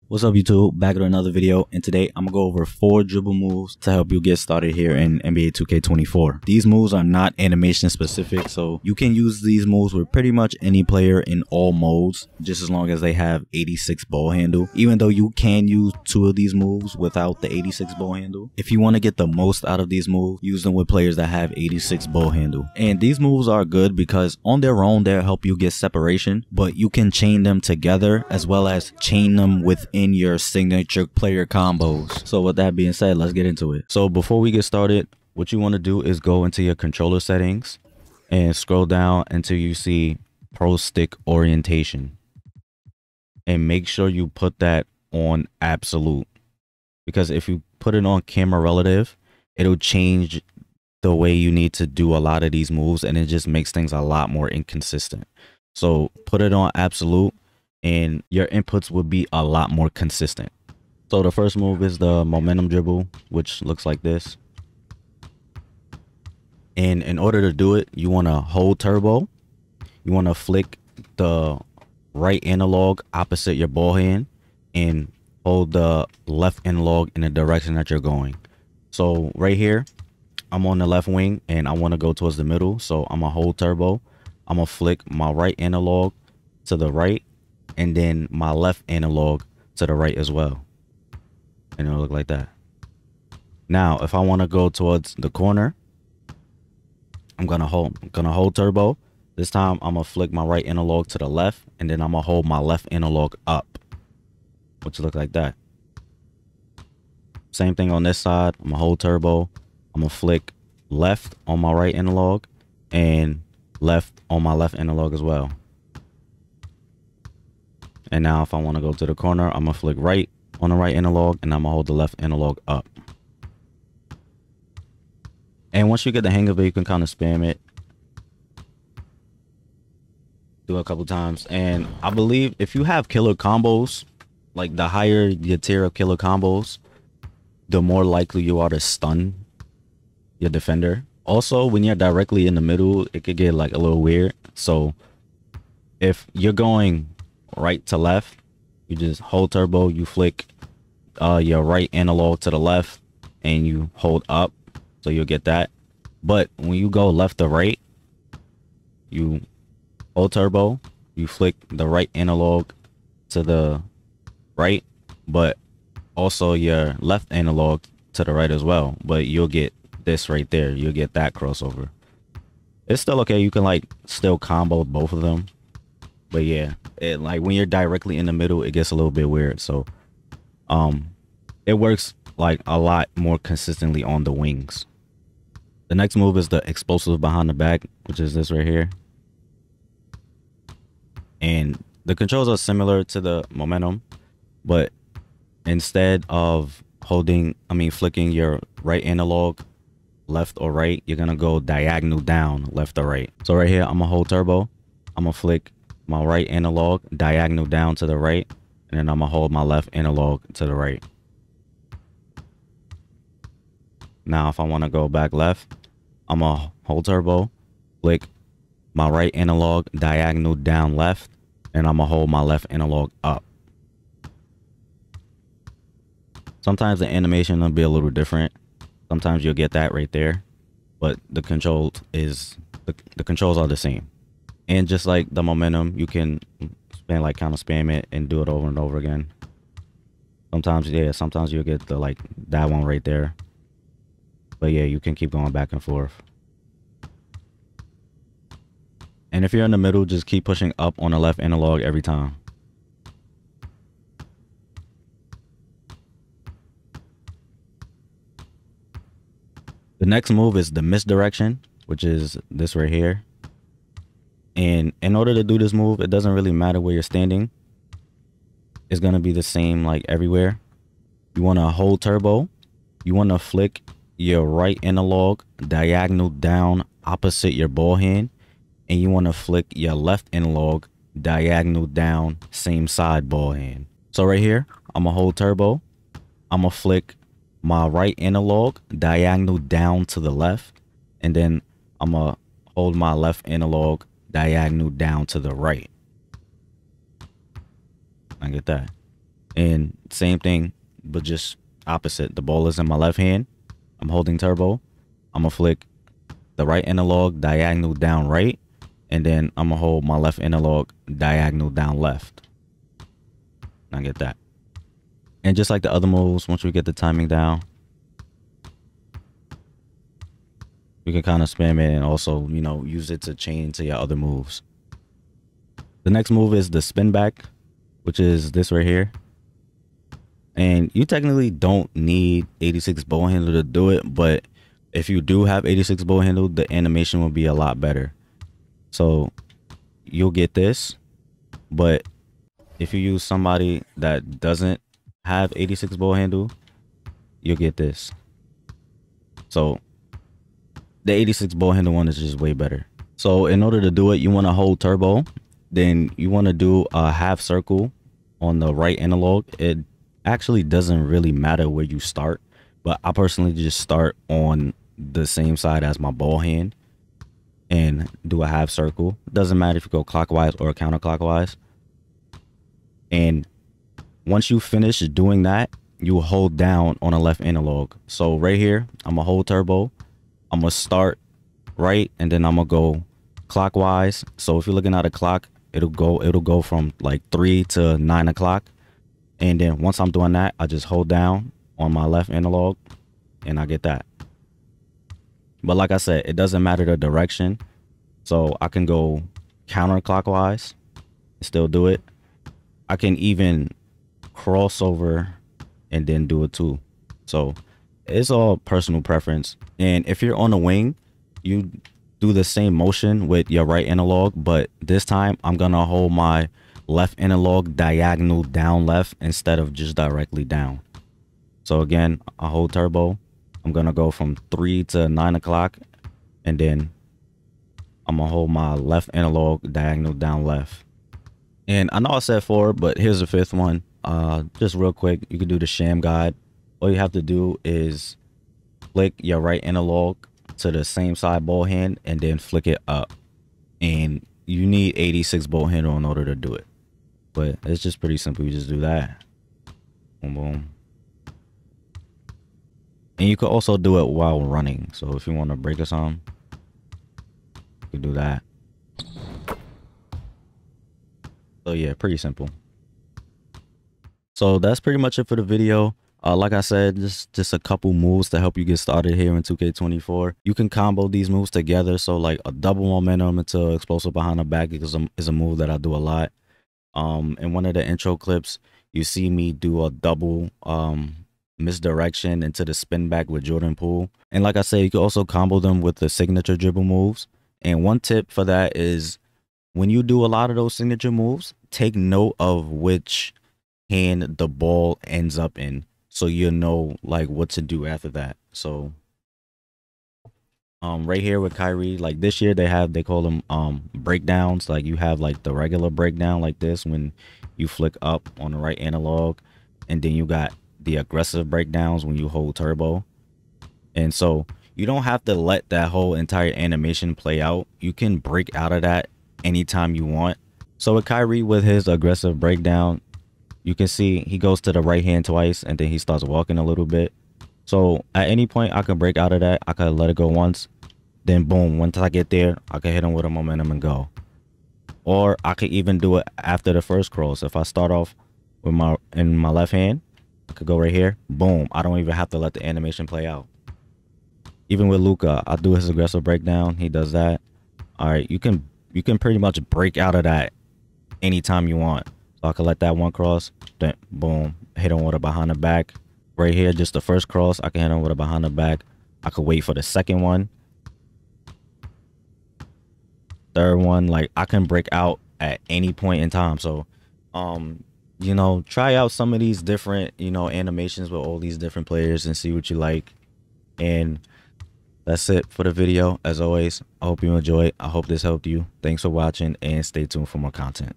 What's up YouTube, back with another video, and today I'm gonna go over 4 dribble moves to help you get started here in NBA 2K24. These moves are not animation specific, so you can use these moves with pretty much any player in all modes, just as long as they have 86 ball handle, even though you can use 2 of these moves without the 86 ball handle. If you want to get the most out of these moves, use them with players that have 86 ball handle. And these moves are good because on their own they'll help you get separation, but you can chain them together as well as chain them within your signature player combos. So with that being said, let's get into it. So before we get started, what you want to do is go into your controller settings and scroll down until you see pro stick orientation, and make sure you put that on absolute, because if you put it on camera relative, it'll change the way you need to do a lot of these moves, and it just makes things a lot more inconsistent. So put it on absolute and your inputs will be a lot more consistent. So the first move is the momentum dribble, which looks like this. And in order to do it, you want to hold turbo. You want to flick the right analog opposite your ball hand and hold the left analog in the direction that you're going. So right here, I'm on the left wing and I want to go towards the middle. So I'm going to hold turbo. I'm going to flick my right analog to the right, and then my left analog to the right as well, and it'll look like that. Now if I want to go towards the corner, I'm gonna hold turbo. This time I'm gonna flick my right analog to the left, and then I'm gonna hold my left analog up, which look like that. Same thing on this side. I'm gonna hold turbo. I'm gonna flick left on my right analog and left on my left analog as well. And now if I want to go to the corner, I'm going to flick right on the right analog, and I'm going to hold the left analog up. And once you get the hang of it, you can kind of spam it. Do it a couple times. And I believe if you have killer combos, like the higher your tier of killer combos, the more likely you are to stun your defender. Also, when you're directly in the middle, it could get like a little weird. So if you're going right to left, you just hold turbo, you flick your right analog to the left, and you hold up, so you'll get that. But when you go left to right, you hold turbo, you flick the right analog to the right, but also your left analog to the right as well. But you'll get this right there, you'll get that crossover. It's still okay, you can like still combo both of them. But yeah, it, like when you're directly in the middle, it gets a little bit weird. So it works like a lot more consistently on the wings. The next move is the explosive behind the back, which is this right here. And the controls are similar to the momentum, but instead of flicking your right analog left or right, you're gonna go diagonal down left or right. So right here, I'm gonna hold turbo, I'm gonna flick my right analog diagonal down to the right, and then I'm gonna hold my left analog to the right. Now if I want to go back left, I'm gonna hold turbo, flick my right analog diagonal down left, and I'm gonna hold my left analog up. Sometimes the animation will be a little different. Sometimes you'll get that right there, but the controls are the same. And just like the momentum, you can kind of spam it and do it over and over again. Sometimes, yeah, sometimes you'll get the like that one right there. But yeah, you can keep going back and forth. And if you're in the middle, just keep pushing up on the left analog every time. The next move is the misdirection, which is this right here. And in order to do this move, it doesn't really matter where you're standing. It's going to be the same like everywhere. You want to hold turbo. You want to flick your right analog diagonal down opposite your ball hand. And you want to flick your left analog diagonal down same side ball hand. So right here, I'm going to hold turbo. I'm going to flick my right analog diagonal down to the left. And then I'm going to hold my left analog diagonal down to the right. I get that. And same thing, but just opposite. The ball is in my left hand. I'm holding turbo. I'm gonna flick the right analog diagonal down right, and then I'm gonna hold my left analog diagonal down left. I get that. And just like the other moves, once we get the timing down, you can kind of spam it and also, you know, use it to chain to your other moves. The next move is the spin back, which is this right here. And you technically don't need 86 ball handle to do it, but if you do have 86 ball handle, the animation will be a lot better. So you'll get this, but if you use somebody that doesn't have 86 ball handle, you'll get this. So the 86 ball handle one is just way better. So in order to do it, you want to hold turbo, then you want to do a half circle on the right analog. It actually doesn't really matter where you start, but I personally just start on the same side as my ball hand and do a half circle. It doesn't matter if you go clockwise or counterclockwise. And once you finish doing that, you hold down on a left analog. So right here, I'm gonna hold turbo. I'm gonna start right, and then I'm gonna go clockwise. So if you're looking at a clock, it'll go from like 3 to 9 o'clock. And then once I'm doing that, I just hold down on my left analog and I get that. But like I said, it doesn't matter the direction. So I can go counterclockwise and still do it. I can even cross over and then do it too. So it's all personal preference. And if you're on the wing, you do the same motion with your right analog, but this time I'm gonna hold my left analog diagonal down left instead of just directly down. So again, I hold turbo. I'm gonna go from 3 to 9 o'clock, and then I'm gonna hold my left analog diagonal down left. And I know I said 4, but here's the 5th one. Just real quick, you can do the Shamgod. All you have to do is flick your right analog to the same side ball hand and then flick it up. And you need 86 ball handle in order to do it. But it's just pretty simple. You just do that. Boom, boom. And you can also do it while running. So if you want to break or something, you can do that. So yeah, pretty simple. So that's pretty much it for the video. Like I said, just a couple moves to help you get started here in 2K24. You can combo these moves together. So like a double momentum into explosive behind the back is a move that I do a lot. In one of the intro clips, you see me do a double misdirection into the spin back with Jordan Poole. And like I said, you can also combo them with the signature dribble moves. And one tip for that is when you do a lot of those signature moves, take note of which hand the ball ends up in, so you'll know like what to do after that. So right here with Kyrie, like this year they call them breakdowns. Like you have like the regular breakdown like this when you flick up on the right analog, and then you got the aggressive breakdowns when you hold turbo. And so you don't have to let that whole entire animation play out. You can break out of that anytime you want. So with Kyrie, with his aggressive breakdown, you can see he goes to the right hand twice and then he starts walking a little bit. So at any point I can break out of that. I can let it go once, then boom, once I get there, I can hit him with a momentum and go. Or I could even do it after the first cross. If I start off with my left hand, I could go right here, boom. I don't even have to let the animation play out. Even with Luka, I do his aggressive breakdown. He does that. All right, you can pretty much break out of that anytime you want. So I can let that one cross, then boom, hit him with a behind the back. Right here, just the first cross, I can hit him with a behind the back. I could wait for the second one. Third one, like I can break out at any point in time. So you know, try out some of these different, you know, animations with all these different players and see what you like. And that's it for the video. As always, I hope you enjoyed. I hope this helped you. Thanks for watching and stay tuned for more content.